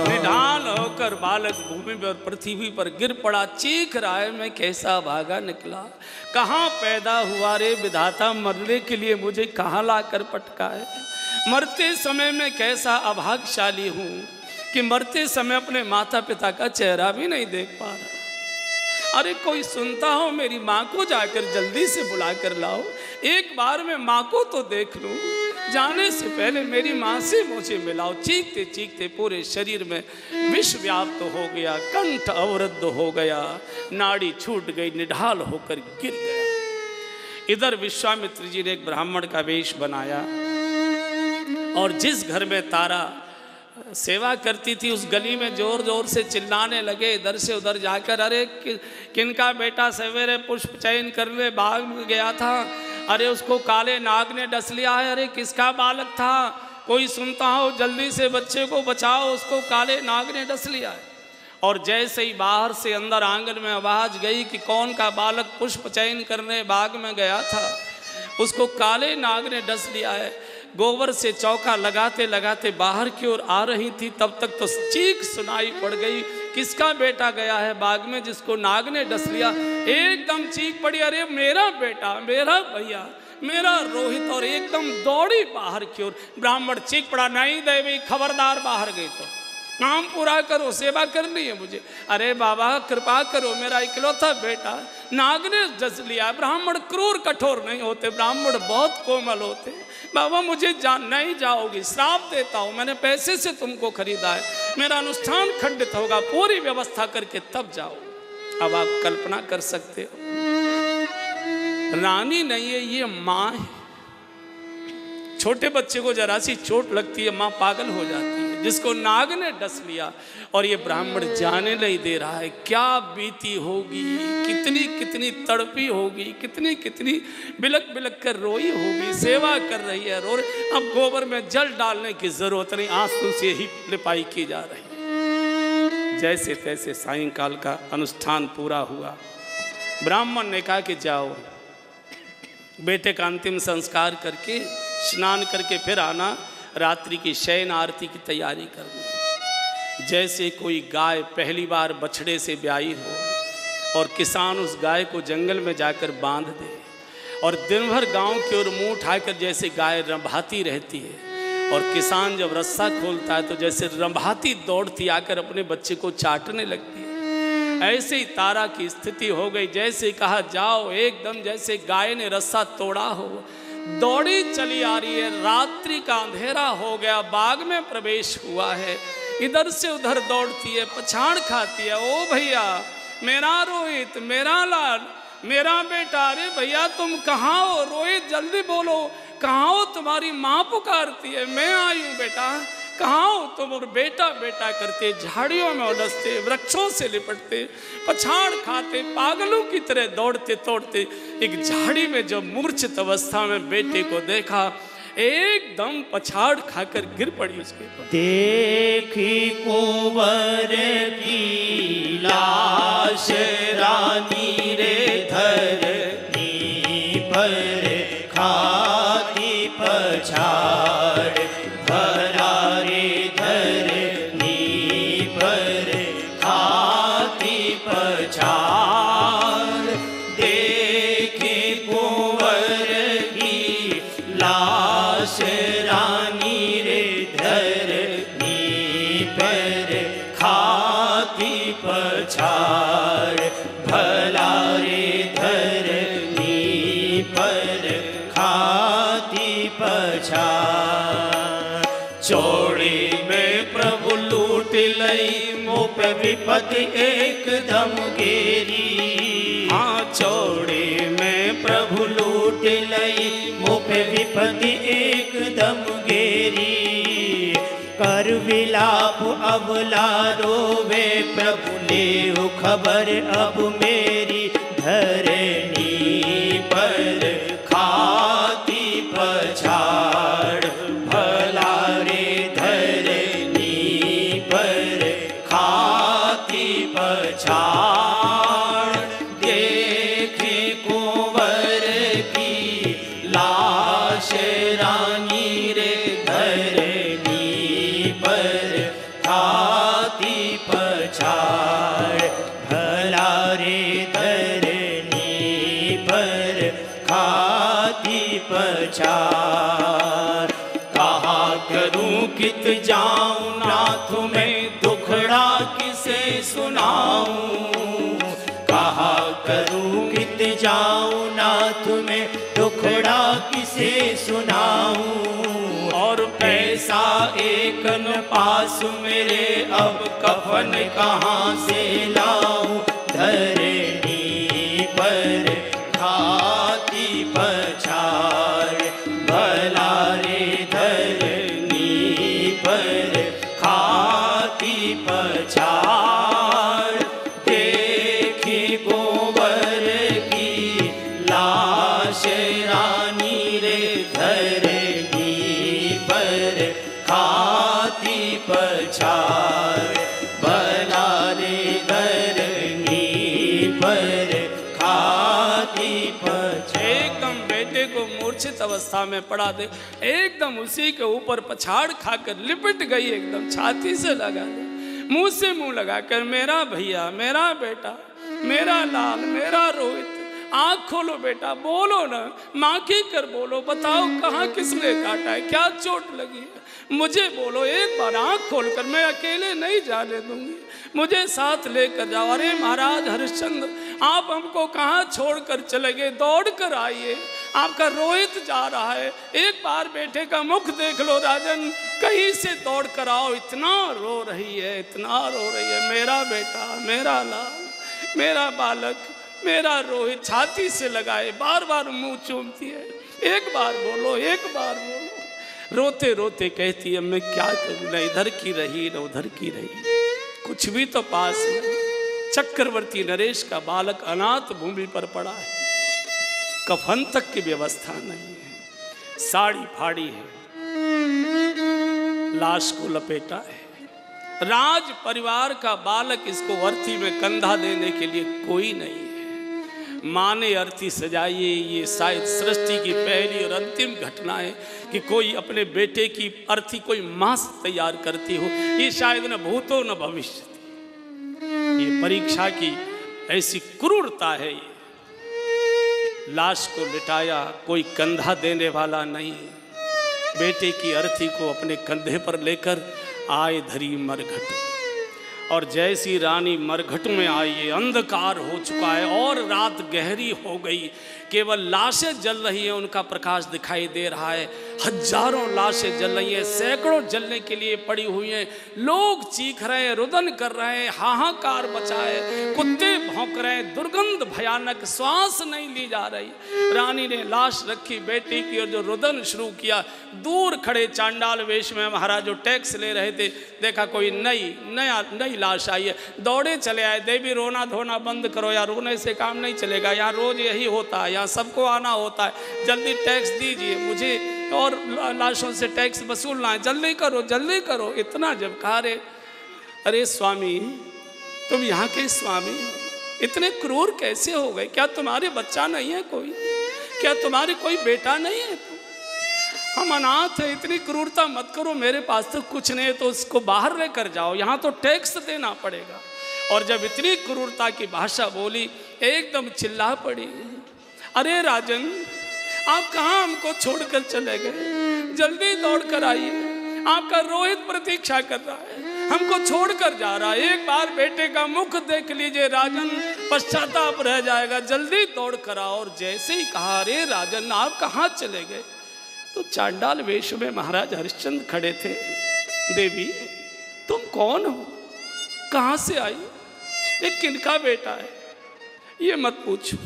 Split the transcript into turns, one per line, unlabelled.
निढाल होकर बालक भूमि पर पृथ्वी पर गिर पड़ा, चीख रहा है मैं कैसा भागा निकला, कहाँ पैदा हुआ रे विधाता, मरने के लिए मुझे कहाँ ला कर पटका है। मरते समय मैं कैसा अभाग्यशाली हूँ कि मरते समय अपने माता पिता का चेहरा भी नहीं देख पा रहा। अरे कोई सुनता हो मेरी माँ को जाकर जल्दी से बुला कर लाओ, एक बार मैं माँ को तो देख लूँ, जाने से पहले मेरी माँ से मुझे मिलाओ। चीखते चीखते पूरे शरीर में विष व्याप्त हो गया, कंठ अवरुद्ध हो गया, नाड़ी छूट गई, निढाल होकर गिर गया। इधर विश्वामित्र जी ने एक ब्राह्मण का वेश बनाया और जिस घर में तारा सेवा करती थी उस गली में जोर जोर से चिल्लाने लगे, इधर से उधर जाकर, अरे किनका बेटा सवेरे पुष्प चयन करने बाग में गया था, अरे उसको काले नाग ने डस लिया है, अरे किसका बालक था, कोई सुनता हो जल्दी से बच्चे को बचाओ, उसको काले नाग ने डस लिया है। और जैसे ही बाहर से अंदर आंगन में आवाज गई कि कौन का बालक पुष्प चयन करने बाग में गया था, उसको काले नाग ने डस लिया है। गोबर से चौका लगाते लगाते बाहर की ओर आ रही थी, तब तक तो चीख सुनाई पड़ गई, किसका बेटा गया है बाग में जिसको नाग ने डस लिया। एकदम चीख पड़ी, अरे मेरा बेटा, मेरा भैया, मेरा रोहित, और एकदम दौड़ी बाहर की ओर। ब्राह्मण चीख पड़ा, नहीं देवी खबरदार, बाहर गई तो काम पूरा करो, सेवा करनी है मुझे। अरे बाबा कृपा करो, मेरा इकलौता बेटा नाग ने डस लिया। ब्राह्मण क्रूर कठोर नहीं होते, ब्राह्मण बहुत कोमल होते। बाबा मुझे नहीं जाओगी, श्राप देता हूँ, मैंने पैसे से तुमको खरीदा है, मेरा अनुष्ठान खंडित होगा, पूरी व्यवस्था करके तब जाओ। अब आप कल्पना कर सकते हो, रानी नहीं है ये माँ है। छोटे बच्चे को जरा सी चोट लगती है, माँ पागल हो जाती है, जिसको नाग ने डस लिया और ये ब्राह्मण जाने नहीं दे रहा है। क्या बीती होगी, कितनी कितनी तड़पी होगी, कितनी कितनी बिलक बिलक कर रोई होगी, सेवा कर रही है, रो रही। अब गोबर में जल डालने की जरूरत नहीं, आंसू से ही लिपाई की जा रही है। जैसे तैसे सायंकाल का अनुष्ठान पूरा हुआ। ब्राह्मण ने कहा कि जाओ बेटे का अंतिम संस्कार करके स्नान करके फिर आना, रात्रि की शयन आरती की तैयारी करनी। जैसे कोई गाय पहली बार बछड़े से ब्याई हो और किसान उस गाय को जंगल में जाकर बांध दे और दिन भर गांव की ओर मुंह उठाकर जैसे गाय रंभाती रहती है, और किसान जब रस्सा खोलता है तो जैसे रंभाती दौड़ती आकर अपने बच्चे को चाटने लगती है, ऐसे ही तारा की स्थिति हो गई। जैसे कहा जाओ, एकदम जैसे गाय ने रस्सा तोड़ा हो, दौड़ी चली आ रही है। रात्रि का अंधेरा हो गया, बाग में प्रवेश हुआ है, इधर से उधर दौड़ती है, पछाड़ खाती है। ओ भैया मेरा रोहित, मेरा लाल, मेरा बेटा, अरे भैया तुम कहाँ हो, रोहित जल्दी बोलो, कहाँ हो, तुम्हारी माँ पुकारती है। मैं आई हूँ बेटा, कहाँ हो तुम। और बेटा बेटा करते झाड़ियों में उलझते, वृक्षों से लिपटते, पछाड़ खाते, पागलों की तरह दौड़ते दौड़ते एक झाड़ी में जब मूर्छित अवस्था में बेटे को देखा, एकदम पछाड़ खाकर गिर पड़ी उसके ऊपर।
देखी कुंवर की लाश रानी रे धरनी पर खाती पछाड़, भला रे धरनी पर खाती पछाड़। देखी कुंवर की लाश रानी रे धरनी पर खाती पछाड़, भला रे धरनी पर खाती पछाड़। चौड़ी में प्रभु लूट लई, मुँह पे विपत्ति एकदम घेरी। हाँ चौड़ी में प्रभु लूट लई, मुँह पे विपत्ति एकदम घेरी। कर विलाप अबला रोवे, प्रभु ले खबर अब मेरी, धरनी पर खाती पछाड़, भला रे धरनी पर खाती पछाड़। देखे कुंवर की लाश रानी रे धरनी करूं कित जाऊं नाथ मैं दुखड़ा किसे सुनाऊं, कहा करूं कित जाऊं नाथ मैं दुखड़ा किसे सुनाऊं। और पैसा एक न पास मेरे अब कफन कहाँ से लाऊं, धरनी पर खाती पछाड़ भला रे धरनी पर खाती पछाड़। देखी गोबर की लाश रानी रे धरनी पर खाती पछाड़ भला रे धरनी पर खाती पछाड़।
एकदम बेटे को मूर्छित अवस्था में पड़ा दे, एकदम उसी के ऊपर पछाड़ खाकर लिपट गई, एकदम छाती से लगा दे, मुंह से मुंह लगाकर मेरा भैया, मेरा बेटा, मेरा लाल, मेरा रोहित, आँख खोलो बेटा, बोलो ना, माँ की कर बोलो, बताओ कहाँ किसने काटा है, क्या चोट लगी है, मुझे बोलो, एक बार आँख खोलकर, मैं अकेले नहीं जाने दूंगी, मुझे साथ लेकर जाओ। अरे महाराज हरिश्चंद्र, आप हमको कहाँ छोड़कर चले गए, दौड़ कर आइए, आपका रोहित जा रहा है, एक बार बेटे का मुख देख लो राजन, कहीं से दौड़ कर आओ, इतना रो रही है, इतना रो रही है, मेरा बेटा, मेरा लाल, मेरा बालक, मेरा रोहित, छाती से लगाए, बार बार मुंह चूमती है, एक बार बोलो, एक बार बोलो। रोते रोते कहती है मैं क्या करूं, न इधर की रही न उधर की रही, कुछ भी तो पास नहीं। चक्रवर्ती नरेश का बालक अनाथ भूमि पर पड़ा है, कफन तक की व्यवस्था नहीं है, साड़ी फाड़ी है, लाश को लपेटा है, राज परिवार का बालक, इसको अर्थी में कंधा देने के लिए कोई नहीं है। माँ ने अर्थी सजाई, ये शायद सृष्टि की पहली और अंतिम घटना है कि कोई अपने बेटे की अर्थी कोई माँ तैयार करती हो, ये शायद न भूतो न भविष्य थी, ये परीक्षा की ऐसी क्रूरता है। ये लाश को लिटाया, कोई कंधा देने वाला नहीं, बेटे की अर्थी को अपने कंधे पर लेकर आए धरी मरघट, और जैसी रानी मरघट में आई है, अंधकार हो चुका है और रात गहरी हो गई, केवल लाशें जल रही हैं, उनका प्रकाश दिखाई दे रहा है, हजारों लाशें जल रही हैं, सैकड़ों जलने के लिए पड़ी हुई हैं, लोग चीख रहे हैं, रुदन कर रहे हैं, हाहाकार मचा है, कुत्ते भौंक रहे हैं, दुर्गंध भयानक, श्वास नहीं ली जा रही। रानी ने लाश रखी बेटी की और जो रुदन शुरू किया, दूर खड़े चांडाल वेश में महाराज जो टैक्स ले रहे थे, देखा कोई नई लाश आई है, दौड़े चले आए, देवी रोना धोना बंद करो यार, रोने से काम नहीं चलेगा, यहाँ रोज यही होता है, यहाँ सबको आना होता है, जल्दी टैक्स दीजिए, मुझे और लाशों से टैक्स वसूलना है, जल्दी करो जल्दी करो। इतना जब कहा रे, अरे स्वामी तुम यहाँ के स्वामी इतने क्रूर कैसे हो गए, क्या तुम्हारे बच्चा नहीं है कोई, क्या तुम्हारे कोई बेटा नहीं है, हम अनाथ है, इतनी क्रूरता मत करो, मेरे पास तो कुछ नहीं है, तो उसको बाहर लेकर जाओ, यहाँ तो टैक्स देना पड़ेगा। और जब इतनी क्रूरता की भाषा बोली, एकदम चिल्ला पड़ी, अरे राजन आप कहाँ हमको छोड़कर चले गए, जल्दी दौड़ कर आइए, आपका रोहित प्रतीक्षा कर रहा है, हमको छोड़कर जा रहा है, एक बार बेटे का मुख देख लीजिए राजन, पश्चाताप रह जाएगा, जल्दी दौड़ कर आओ। और जैसे ही कहा अरे राजन आप कहाँ चले गए, तो चांडाल वेश में महाराज हरिश्चंद्र खड़े थे। देवी तुम कौन हो, कहाँ से आई, ये किनका बेटा है, ये मत पूछो,